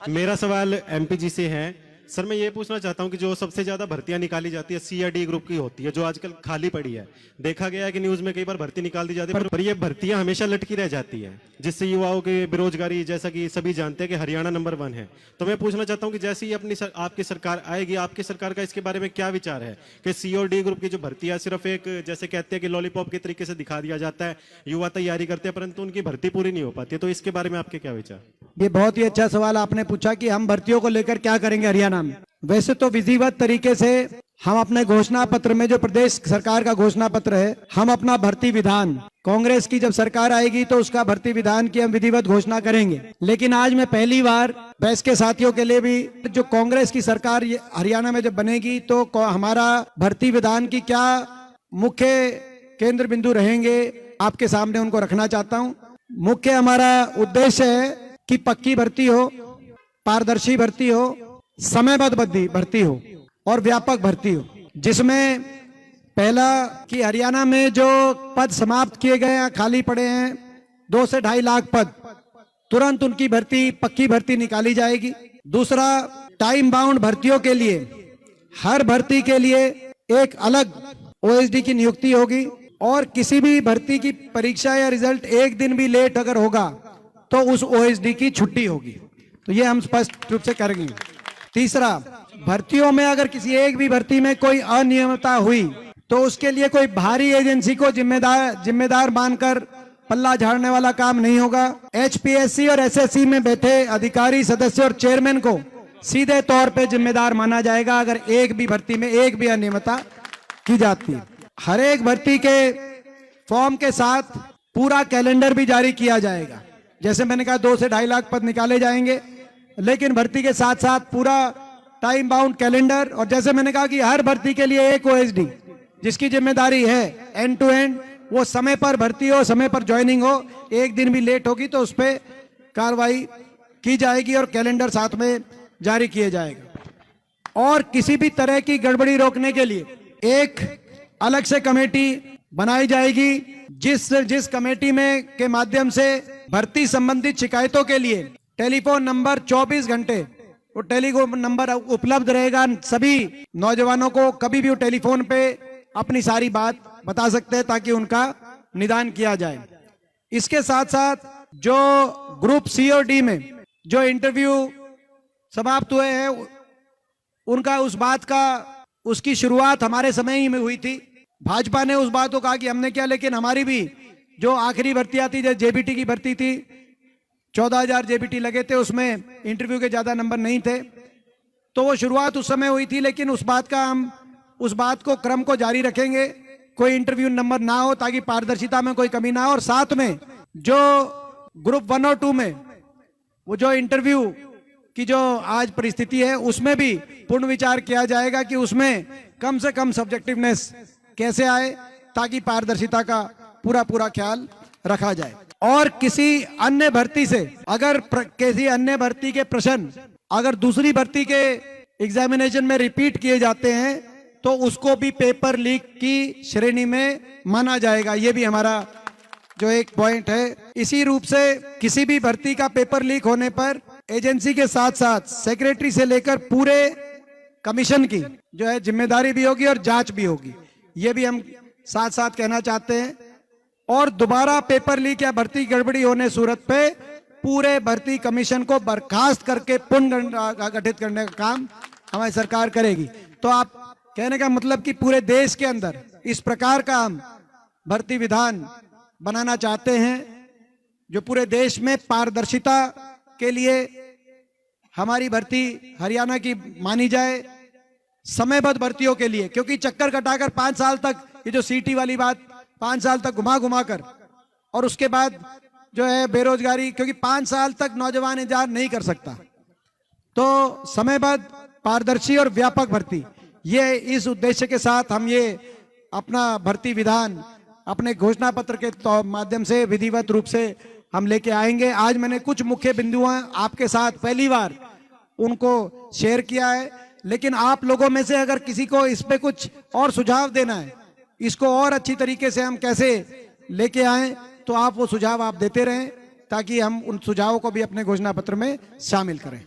मेरा सवाल एमपी जी से है। सर मैं ये पूछना चाहता हूँ कि जो सबसे ज्यादा भर्तियां निकाली जाती है सी या डी ग्रुप की होती है, जो आजकल खाली पड़ी है। देखा गया है कि न्यूज में कई बार भर्ती निकाल दी जाती है, पर ये भर्तियां हमेशा लटकी रह जाती है, जिससे युवाओं की बेरोजगारी, जैसा कि सभी जानते हैं कि हरियाणा नंबर 1 है। तो मैं पूछना चाहता हूँ कि जैसे ही आपकी सरकार आएगी, आपकी सरकार का इसके बारे में क्या विचार है कि सी और डी ग्रुप की जो भर्ती है सिर्फ एक, जैसे कहते हैं कि लॉलीपॉप के तरीके से दिखा दिया जाता है, युवा तैयारी करते हैं परंतु उनकी भर्ती पूरी नहीं हो पाती है। तो इसके बारे में आपके क्या विचार? ये बहुत ही अच्छा सवाल आपने पूछा कि हम भर्तियों को लेकर क्या करेंगे हरियाणा में। वैसे तो विधिवत तरीके से हम अपने घोषणा पत्र में, जो प्रदेश सरकार का घोषणा पत्र है, हम अपना भर्ती विधान, कांग्रेस की जब सरकार आएगी तो उसका भर्ती विधान की हम विधिवत घोषणा करेंगे। लेकिन आज मैं पहली बार प्रेस के साथियों के लिए भी, जो कांग्रेस की सरकार हरियाणा में जब बनेगी तो हमारा भर्ती विधान की क्या मुख्य केंद्र बिंदु रहेंगे, आपके सामने उनको रखना चाहता हूँ। मुख्य हमारा उद्देश्य है कि पक्की भर्ती हो, पारदर्शी भर्ती हो, समयबद्ध भर्ती हो और व्यापक भर्ती हो, जिसमें पहला कि हरियाणा में जो पद समाप्त किए गए हैं, खाली पड़े हैं 2 से 2.5 लाख पद, तुरंत उनकी भर्ती, पक्की भर्ती निकाली जाएगी। दूसरा, टाइम बाउंड भर्तियों के लिए, हर भर्ती के लिए एक अलग ओएसडी की नियुक्ति होगी और किसी भी भर्ती की परीक्षा या रिजल्ट एक दिन भी लेट अगर होगा तो उस ओएसडी की छुट्टी होगी। तो ये हम स्पष्ट रूप से करेंगे। तीसरा, भर्तियों में अगर किसी एक भी भर्ती में कोई अनियमितता हुई तो उसके लिए कोई बाहरी एजेंसी को जिम्मेदार मानकर पल्ला झाड़ने वाला काम नहीं होगा। एचपीएससी और एसएससी में बैठे अधिकारी, सदस्य और चेयरमैन को सीधे तौर पे जिम्मेदार माना जाएगा अगर एक भी भर्ती में एक भी अनियमितता की जाती है। हर एक भर्ती के फॉर्म के साथ पूरा कैलेंडर भी जारी किया जाएगा। जैसे मैंने कहा 2 से 2.5 लाख पद निकाले जाएंगे, लेकिन भर्ती के साथ साथ पूरा टाइम बाउंड कैलेंडर, और जैसे मैंने कहा कि हर भर्ती के लिए एक ओएसडी जिसकी जिम्मेदारी है एंड टू एंड, वो समय पर भर्ती हो, समय पर ज्वाइनिंग हो। एक दिन भी लेट होगी तो उस पर कार्रवाई की जाएगी और कैलेंडर साथ में जारी किया जाएगा। और किसी भी तरह की गड़बड़ी रोकने के लिए एक अलग से कमेटी बनाई जाएगी, जिस कमेटी में के माध्यम से भर्ती संबंधित शिकायतों के लिए टेलीफोन नंबर 24 घंटे वो टेलीफोन नंबर उपलब्ध रहेगा। सभी नौजवानों को कभी भी वो टेलीफोन पे अपनी सारी बात बता सकते हैं ताकि उनका निदान किया जाए। इसके साथ साथ जो ग्रुप सी और डी में जो इंटरव्यू समाप्त हुए हैं, उनका उसकी शुरुआत हमारे समय ही में हुई थी। भाजपा ने उस बात को कहा कि हमने क्या, लेकिन हमारी भी जो आखिरी भर्ती आती, जैसे जेबीटी की भर्ती थी, 14,000 जेबीटी लगे थे, उसमें इंटरव्यू के ज्यादा नंबर नहीं थे, तो वो शुरुआत उस समय हुई थी। लेकिन हम उस बात को, क्रम को जारी रखेंगे, कोई इंटरव्यू नंबर ना हो ताकि पारदर्शिता में कोई कमी ना हो। और साथ में जो ग्रुप 1 और 2 में वो जो इंटरव्यू की जो आज परिस्थिति है, उसमें भी पूर्ण विचार किया जाएगा कि उसमें कम से कम सब्जेक्टिवनेस कैसे आए ताकि पारदर्शिता का पूरा ख्याल रखा जाए। और किसी अन्य भर्ती से, अगर किसी अन्य भर्ती के प्रश्न अगर दूसरी भर्ती के एग्जामिनेशन में रिपीट किए जाते हैं तो उसको भी पेपर लीक की श्रेणी में माना जाएगा। ये भी हमारा जो एक पॉइंट है। इसी रूप से किसी भी भर्ती का पेपर लीक होने पर एजेंसी के साथ साथ सेक्रेटरी से लेकर पूरे कमीशन की जो है जिम्मेदारी भी होगी और जांच भी होगी। ये भी हम साथ साथ कहना चाहते हैं। और दोबारा पेपर लीक या भर्ती गड़बड़ी होने सूरत पे पूरे भर्ती कमीशन को बर्खास्त करके पुनर्गठित करने का काम हमारी सरकार करेगी। तो आप कहने का मतलब कि पूरे देश के अंदर इस प्रकार का हम भर्ती विधान बनाना चाहते हैं जो पूरे देश में पारदर्शिता के लिए हमारी भर्ती हरियाणा की मानी जाए, समयबद्ध भर्तियों के लिए। क्योंकि चक्कर कटाकर 5 साल तक, ये जो सीटी वाली बात, 5 साल तक घुमा कर, और उसके बाद जो है बेरोजगारी, क्योंकि 5 साल तक नौजवान इंतजार नहीं कर सकता। तो समयबद्ध, पारदर्शी और व्यापक भर्ती, ये इस उद्देश्य के साथ हम ये अपना भर्ती विधान अपने घोषणा पत्र के माध्यम से विधिवत रूप से हम लेके आएंगे। आज मैंने कुछ मुख्य बिंदुओं आपके साथ पहली बार उनको शेयर किया है, लेकिन आप लोगों में से अगर किसी को इस पे कुछ और सुझाव देना है, इसको और अच्छी तरीके से हम कैसे लेके आएं, तो आप वो सुझाव आप देते रहें ताकि हम उन सुझावों को भी अपने घोषणा पत्र में शामिल करें।